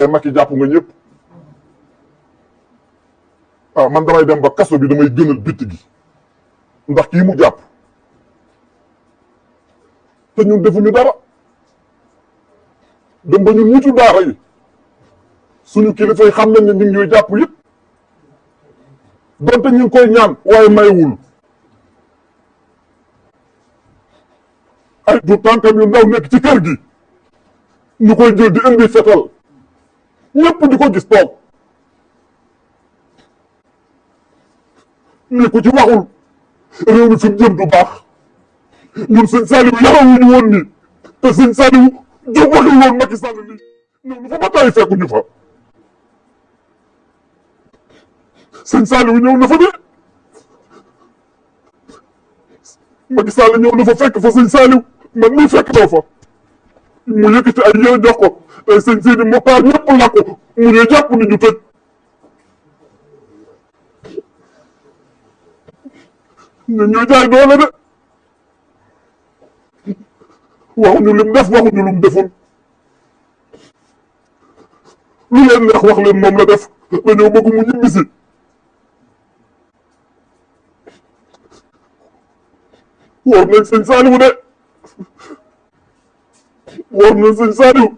Macky jàpp nga ñëpp man damay dem ba kaso bi damay gënal bitti gi ndax kii mu jàpp te ñun defuñu dara dem ba ñun nitu daara yi suñu kilifa yi xam nañ ne ñu ngi ñuy jàpp yëpp donte ñu ngi koy ñaan waaye maywul ay du tànkam yu ndaw nekk ci kër gi ñu koy jël di indi fetal ñëpp di ko gis toog ni ku ci waxul réew mi fi mu jëm du baax ñun sëñ Saliou yarawuñu woon ni te sëñ Saliou jóg waxul woon Macky Sall ni ñëw na fa ba tàyyi fekkuñu fa sëñ Saliou ñëw na fa de Macky Sall ñëw na fa fekk fa sëñ Saliou man mii fekk taw fa mu yëkkati ay yére jox ko tey sëñ Sidi Mokhtar ñëpp la ko mu ñu jàpp ni ñu tëj ñun ñoo jaay doole de waxuñu lim def waxuñu lum deful lu leen neex wax leen moom la def dañoo bëgg mu ñibbisi war nañ sëñ Saliou de war nañ sëñ Saliou